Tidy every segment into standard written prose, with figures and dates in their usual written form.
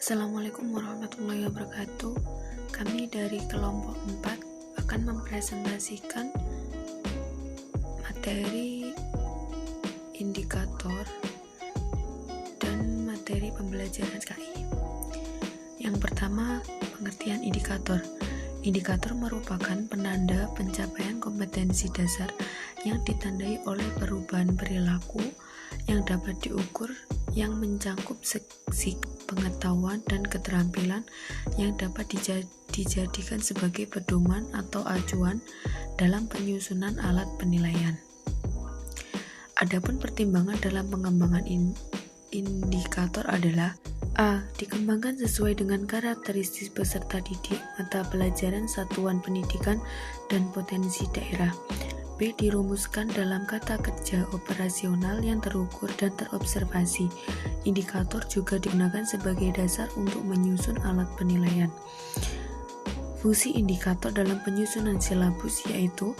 Assalamualaikum warahmatullahi wabarakatuh. Kami dari kelompok 4 akan mempresentasikan materi indikator dan materi pembelajaran SKI. Yang pertama, pengertian indikator. Indikator merupakan penanda pencapaian kompetensi dasar yang ditandai oleh perubahan perilaku yang dapat diukur, yang mencakup segi pengetahuan dan keterampilan yang dapat dijadikan sebagai pedoman atau acuan dalam penyusunan alat penilaian. Adapun pertimbangan dalam pengembangan indikator adalah: A. Dikembangkan sesuai dengan karakteristik peserta didik, mata pelajaran, satuan pendidikan, dan potensi daerah. B. Dirumuskan dalam kata kerja operasional yang terukur dan terobservasi. Indikator juga digunakan sebagai dasar untuk menyusun alat penilaian. Fungsi indikator dalam penyusunan silabus yaitu: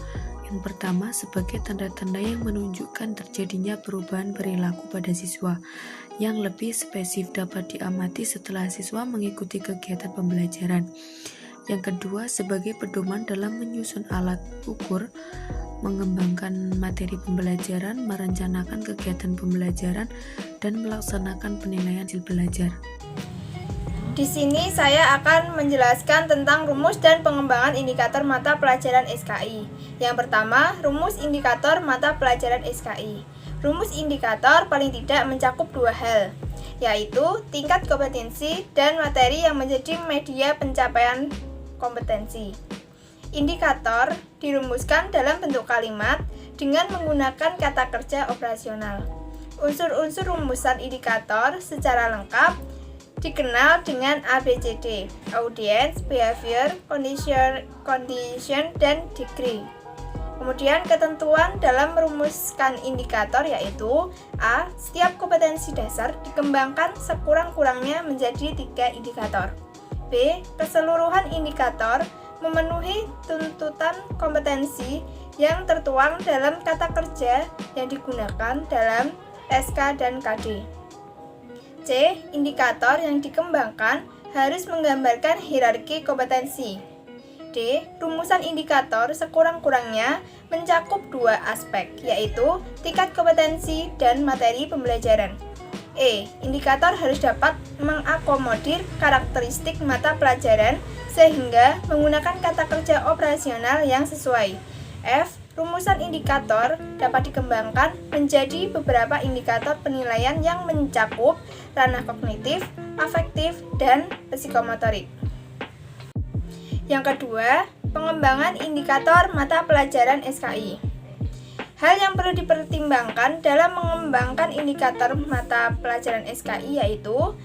yang pertama, sebagai tanda-tanda yang menunjukkan terjadinya perubahan perilaku pada siswa. Yang lebih spesifik dapat diamati setelah siswa mengikuti kegiatan pembelajaran. Yang kedua, sebagai pedoman dalam menyusun alat ukur, mengembangkan materi pembelajaran, merencanakan kegiatan pembelajaran, dan melaksanakan penilaian hasil belajar. Di sini saya akan menjelaskan tentang rumus dan pengembangan indikator mata pelajaran SKI. Yang pertama, rumus indikator mata pelajaran SKI. Rumus indikator paling tidak mencakup dua hal, yaitu tingkat kompetensi dan materi yang menjadi media pencapaian kompetensi. Indikator dirumuskan dalam bentuk kalimat dengan menggunakan kata kerja operasional. Unsur-unsur rumusan indikator secara lengkap dikenal dengan ABCD: audience, behavior, condition, dan degree. Kemudian ketentuan dalam merumuskan indikator yaitu: A. Setiap kompetensi dasar dikembangkan sekurang-kurangnya menjadi 3 indikator. B. Keseluruhan indikator memenuhi tuntutan kompetensi yang tertuang dalam kata kerja yang digunakan dalam SK dan KD. C. Indikator yang dikembangkan harus menggambarkan hierarki kompetensi. D. Rumusan indikator sekurang-kurangnya mencakup 2 aspek, yaitu tingkat kompetensi dan materi pembelajaran. E. Indikator harus dapat mengakomodir karakteristik mata pelajaran sehingga menggunakan kata kerja operasional yang sesuai. F. Rumusan indikator dapat dikembangkan menjadi beberapa indikator penilaian yang mencakup ranah kognitif, afektif, dan psikomotorik. Yang kedua, pengembangan indikator mata pelajaran SKI. Hal yang perlu dipertimbangkan dalam mengembangkan indikator mata pelajaran SKI yaitu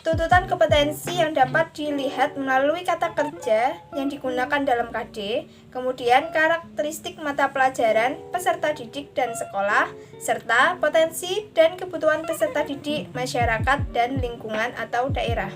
tuntutan kompetensi yang dapat dilihat melalui kata kerja yang digunakan dalam KD, kemudian karakteristik mata pelajaran, peserta didik dan sekolah, serta potensi dan kebutuhan peserta didik, masyarakat, dan lingkungan atau daerah.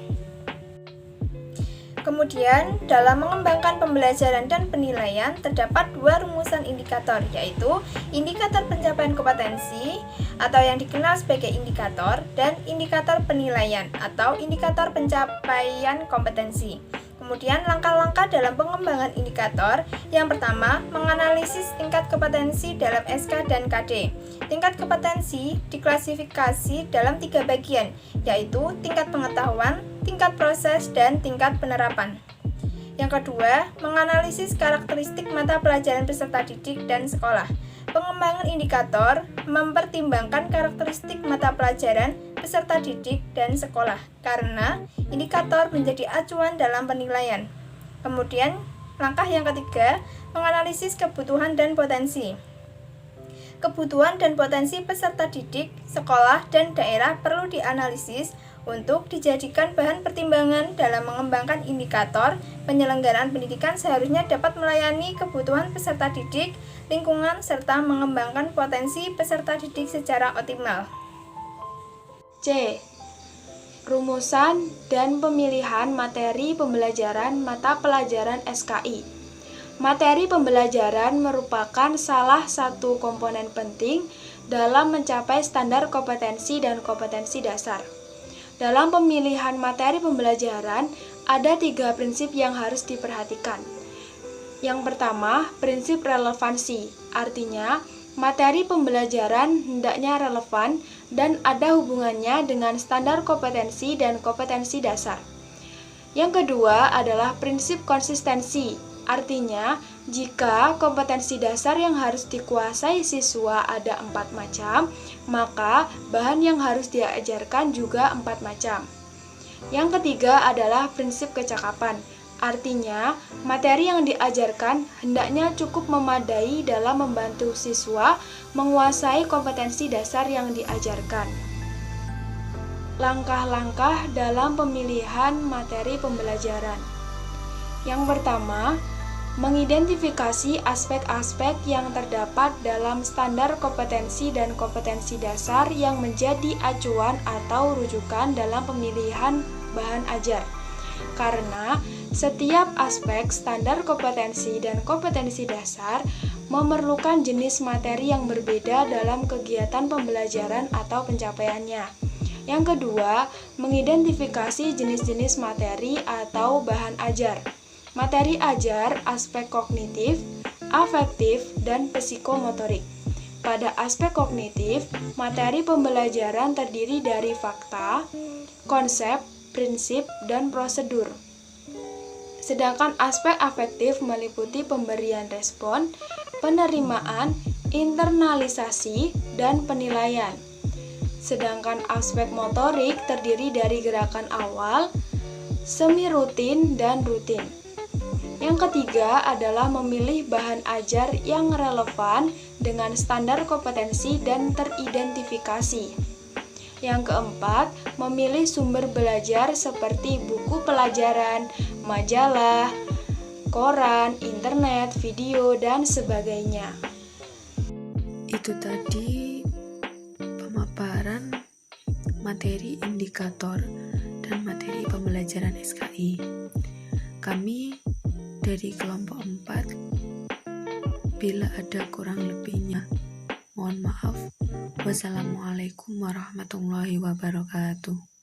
Kemudian, dalam mengembangkan pembelajaran dan penilaian, terdapat 2 rumusan indikator, yaitu indikator pencapaian kompetensi atau yang dikenal sebagai indikator, dan indikator penilaian atau indikator pencapaian kompetensi. Kemudian, langkah-langkah dalam pengembangan indikator. Yang pertama, menganalisis tingkat kompetensi dalam SK dan KD. Tingkat kompetensi diklasifikasi dalam 3 bagian, yaitu tingkat pengetahuan, tingkat proses, dan tingkat penerapan. Yang kedua, menganalisis karakteristik mata pelajaran peserta didik dan sekolah. Pengembangan indikator mempertimbangkan karakteristik mata pelajaran peserta didik dan sekolah karena indikator menjadi acuan dalam penilaian. Kemudian, langkah yang ketiga, menganalisis kebutuhan dan potensi. Kebutuhan dan potensi peserta didik, sekolah, dan daerah perlu dianalisis untuk dijadikan bahan pertimbangan dalam mengembangkan indikator. Penyelenggaraan pendidikan seharusnya dapat melayani kebutuhan peserta didik, lingkungan, serta mengembangkan potensi peserta didik secara optimal. C. Rumusan dan pemilihan materi pembelajaran mata pelajaran SKI. Materi pembelajaran merupakan salah satu komponen penting dalam mencapai standar kompetensi dan kompetensi dasar. Dalam pemilihan materi pembelajaran, ada 3 prinsip yang harus diperhatikan. Yang pertama, prinsip relevansi, artinya materi pembelajaran hendaknya relevan dan ada hubungannya dengan standar kompetensi dan kompetensi dasar. Yang kedua adalah prinsip konsistensi, artinya jika kompetensi dasar yang harus dikuasai siswa ada 4 macam, maka bahan yang harus diajarkan juga 4 macam. Yang ketiga adalah prinsip kecakapan, artinya materi yang diajarkan hendaknya cukup memadai dalam membantu siswa menguasai kompetensi dasar yang diajarkan. Langkah-langkah dalam pemilihan materi pembelajaran. Yang pertama, mengidentifikasi aspek-aspek yang terdapat dalam standar kompetensi dan kompetensi dasar yang menjadi acuan atau rujukan dalam pemilihan bahan ajar. Karena setiap aspek standar kompetensi dan kompetensi dasar memerlukan jenis materi yang berbeda dalam kegiatan pembelajaran atau pencapaiannya. Yang kedua, mengidentifikasi jenis-jenis materi atau bahan ajar. Materi ajar aspek kognitif, afektif, dan psikomotorik. Pada aspek kognitif, materi pembelajaran terdiri dari fakta, konsep, prinsip, dan prosedur. Sedangkan aspek afektif meliputi pemberian respon, penerimaan, internalisasi, dan penilaian. Sedangkan aspek motorik terdiri dari gerakan awal, semi rutin, dan rutin. Yang ketiga adalah memilih bahan ajar yang relevan dengan standar kompetensi dan teridentifikasi. Yang keempat, memilih sumber belajar seperti buku pelajaran, majalah, koran, internet, video, dan sebagainya. Itu tadi pemaparan materi indikator dan materi pembelajaran SKI. Kami dari kelompok 4, bila ada kurang lebihnya, mohon maaf. Wassalamualaikum warahmatullahi wabarakatuh.